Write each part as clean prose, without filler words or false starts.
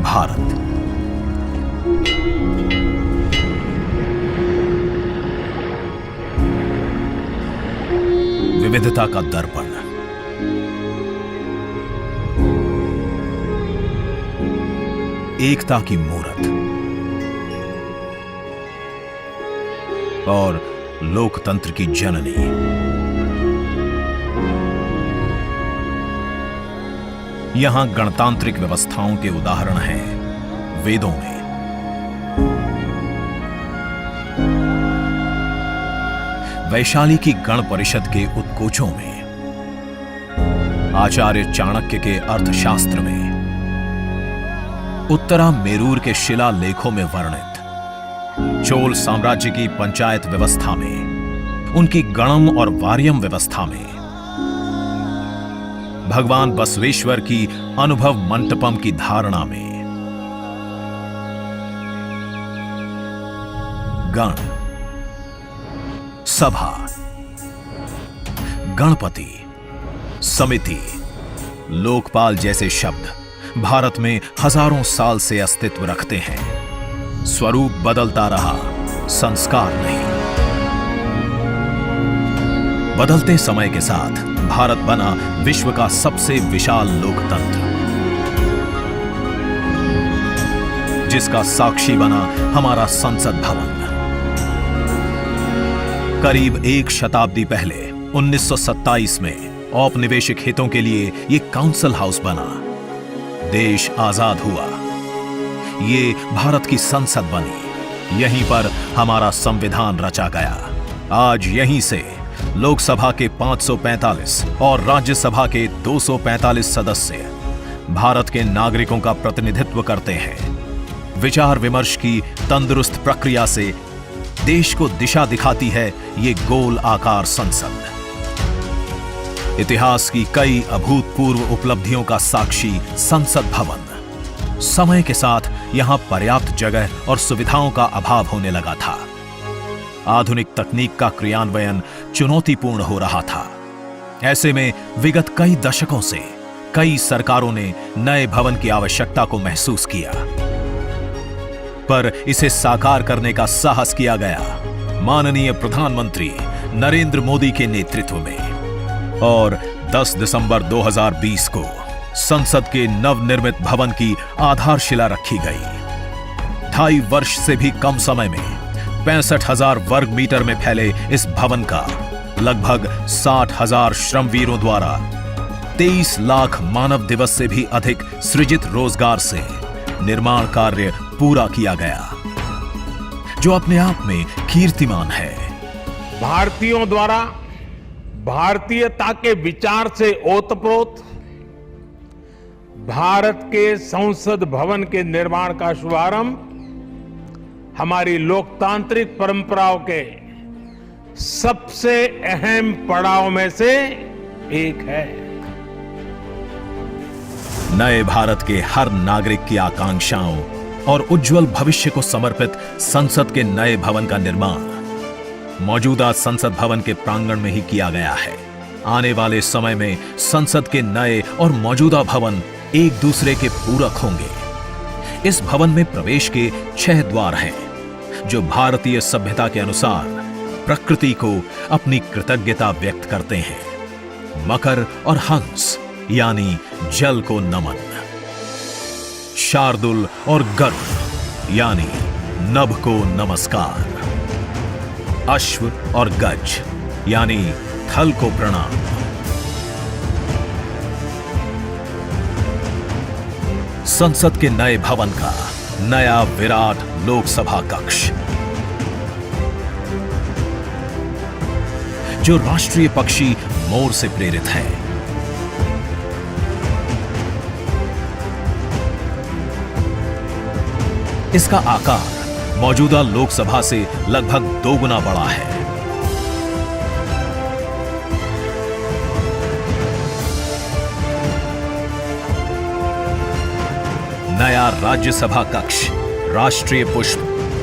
भारत। विविधता का दर्पण, एकता की मूरत और लोकतंत्र की जननी। यहां गणतांत्रिक व्यवस्थाओं के उदाहरण हैं वेदों में, वैशाली की गण परिषद के उत्कोचों में, आचार्य चाणक्य के अर्थशास्त्र में, उत्तरा मेरूर के शिलालेखों में वर्णित चोल साम्राज्य की पंचायत व्यवस्था में, उनकी गणम और वार्यम व्यवस्था में, भगवान बसवेश्वर की अनुभव मंटपम की धारणा में। गण, सभा, गणपति, समिति, लोकपाल जैसे शब्द भारत में हजारों साल से अस्तित्व रखते हैं। स्वरूप बदलता रहा, संस्कार नहीं। बदलते समय के साथ भारत बना विश्व का सबसे विशाल लोकतंत्र, जिसका साक्षी बना हमारा संसद भवन। करीब एक शताब्दी पहले 1927 में औपनिवेशिक हितों के लिए यह काउंसिल हाउस बना। देश आजाद हुआ, ये भारत की संसद बनी। यहीं पर हमारा संविधान रचा गया। आज यहीं से लोकसभा के 545 और राज्यसभा के 245 सदस्य भारत के नागरिकों का प्रतिनिधित्व करते हैं। विचार विमर्श की तंदुरुस्त प्रक्रिया से देश को दिशा दिखाती है ये गोल आकार संसद। इतिहास की कई अभूतपूर्व उपलब्धियों का साक्षी संसद भवन। समय के साथ यहां पर्याप्त जगह और सुविधाओं का अभाव होने लगा था। आधुनिक तकनीक का क्रियान्वयन चुनौतीपूर्ण हो रहा था। ऐसे में विगत कई दशकों से कई सरकारों ने नए भवन की आवश्यकता को महसूस किया, पर इसे साकार करने का साहस किया गया माननीय प्रधानमंत्री नरेंद्र मोदी के नेतृत्व में। और 10 दिसंबर 2020 को संसद के नवनिर्मित भवन की आधारशिला रखी गई। 2.5 वर्ष से भी कम समय में 65,000 वर्ग मीटर में फैले इस भवन का लगभग 60,000 श्रमवीरों द्वारा 23 लाख मानव दिवस से भी अधिक सृजित रोजगार से निर्माण कार्य पूरा किया गया, जो अपने आप में कीर्तिमान है। भारतीयों द्वारा भारतीयता के विचार से ओतप्रोत भारत के संसद भवन के निर्माण का शुभारंभ हमारी लोकतांत्रिक परंपराओं के सबसे अहम पड़ाव में से एक है। नए भारत के हर नागरिक की आकांक्षाओं और उज्जवल भविष्य को समर्पित संसद के नए भवन का निर्माण मौजूदा संसद भवन के प्रांगण में ही किया गया है। आने वाले समय में संसद के नए और मौजूदा भवन एक दूसरे के पूरक होंगे। इस भवन में प्रवेश के 6 द्वार हैं, जो भारतीय सभ्यता के अनुसार प्रकृति को अपनी कृतज्ञता व्यक्त करते हैं। मकर और हंस यानी जल को नमन, शार्दुल और गरुड़ यानी नभ को नमस्कार, अश्व और गज यानी थल को प्रणाम। संसद के नए भवन का नया विराट लोकसभा कक्ष, जो राष्ट्रीय पक्षी मोर से प्रेरित है। इसका आकार मौजूदा लोकसभा से लगभग 2 गुना बड़ा है। नया राज्यसभा कक्ष राष्ट्रीय पुष्प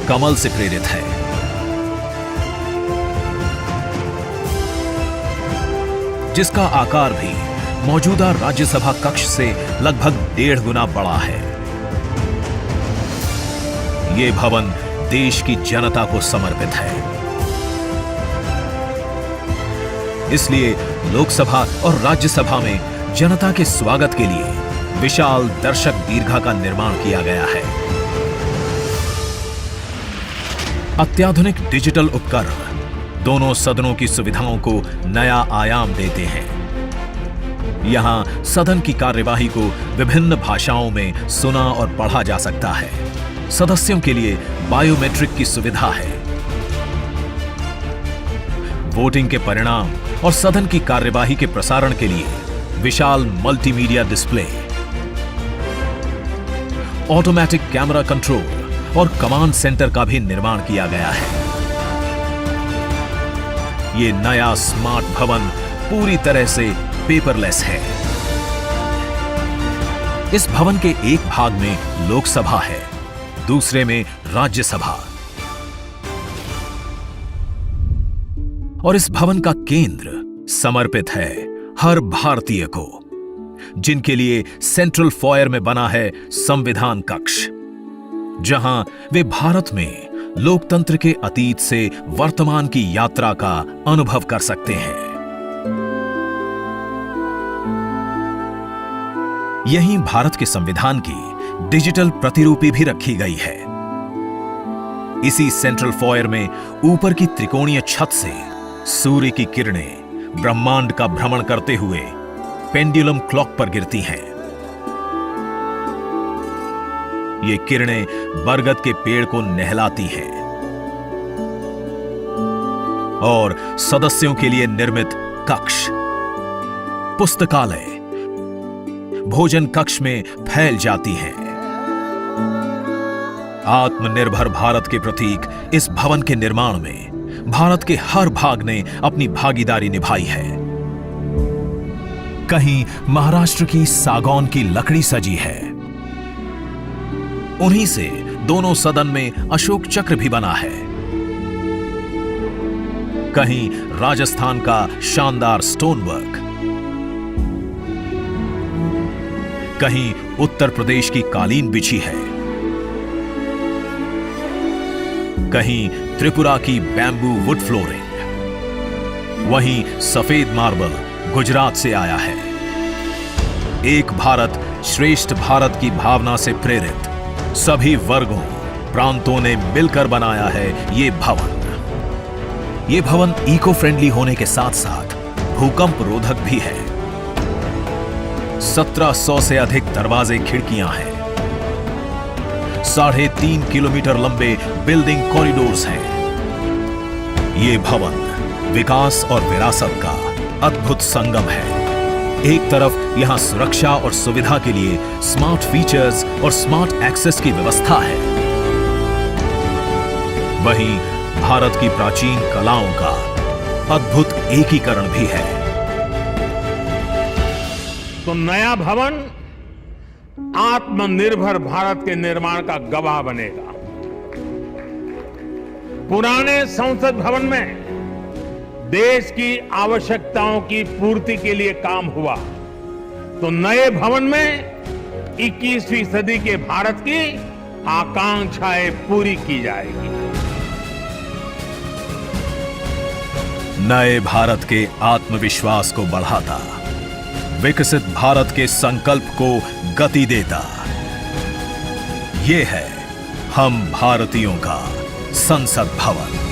कमल से प्रेरित है। जिसका आकार भी मौजूदा राज्यसभा कक्ष से लगभग 1.5 गुना बड़ा है। ये भवन देश की जनता को समर्पित है। इसलिए लोकसभा और राज्यसभा में जनता के स्वागत के लिए विशाल दर्शक दीर्घा का निर्माण किया गया है। अत्याधुनिक डिजिटल उपकरण दोनों सदनों की सुविधाओं को नया आयाम देते हैं। यहां सदन की कार्यवाही को विभिन्न भाषाओं में सुना और पढ़ा जा सकता है। सदस्यों के लिए बायोमेट्रिक की सुविधा है। वोटिंग के परिणाम और सदन की कार्यवाही के प्रसारण के लिए विशाल multimedia display, automatic camera control और कमांड सेंटर का भी निर्माण किया गया है। ये नया स्मार्ट भवन पूरी तरह से पेपरलेस है। इस भवन के एक भाग में लोकसभा है, दूसरे में राज्यसभा। और इस भवन का केंद्र समर्पित है हर भारतीय को, जिनके लिए सेंट्रल फॉयर में बना है संविधान कक्ष, जहां वे भारत में लोकतंत्र के अतीत से वर्तमान की यात्रा का अनुभव कर सकते हैं। यहीं भारत के संविधान की डिजिटल प्रतिरूपी भी रखी गई है। इसी सेंट्रल फॉयर में ऊपर की त्रिकोणीय छत से सूर्य की किरणें ब्रह्मांड का भ्रमण करते हुए पेंडुलम क्लॉक पर गिरती हैं। ये किरणें बरगद के पेड़ को नहलाती हैं और सदस्यों के लिए निर्मित कक्ष, पुस्तकालय, भोजन कक्ष में फैल जाती हैं। आत्मनिर्भर भारत के प्रतीक इस भवन के निर्माण में भारत के हर भाग ने अपनी भागीदारी निभाई है। कहीं महाराष्ट्र की सागौन की लकड़ी सजी है, उन्हीं से दोनों सदन में अशोक चक्र भी बना है। कहीं राजस्थान का शानदार स्टोन वर्क, कहीं उत्तर प्रदेश की कालीन बिछी है, कहीं त्रिपुरा की बैम्बू वुड फ्लोरिंग, वहीं सफेद मार्बल गुजरात से आया है। एक भारत श्रेष्ठ भारत की भावना से प्रेरित सभी वर्गों, प्रांतों ने मिलकर बनाया है ये भवन। ये भवन इको फ्रेंडली होने के साथ साथ भूकंप रोधक भी है। 1700 से अधिक दरवाजे, खिड़कियां हैं। 3.5 किलोमीटर लंबे बिल्डिंग कॉरिडोर्स हैं। ये भवन विकास और विरासत का अद्भुत संगम है। एक तरफ यहां सुरक्षा और सुविधा के लिए स्मार्ट फीचर्स और स्मार्ट एक्सेस की व्यवस्था है, वहीं भारत की प्राचीन कलाओं का अद्भुत एकीकरण भी है। तो नया भवन आत्मनिर्भर भारत के निर्माण का गवाह बनेगा। पुराने संसद भवन में देश की आवश्यकताओं की पूर्ति के लिए काम हुआ, तो नए भवन में 21वीं सदी के भारत की आकांक्षाएं पूरी की जाएगी। नए भारत के आत्मविश्वास को बढ़ाता, विकसित भारत के संकल्प को गति देता, ये है हम भारतीयों का संसद भवन।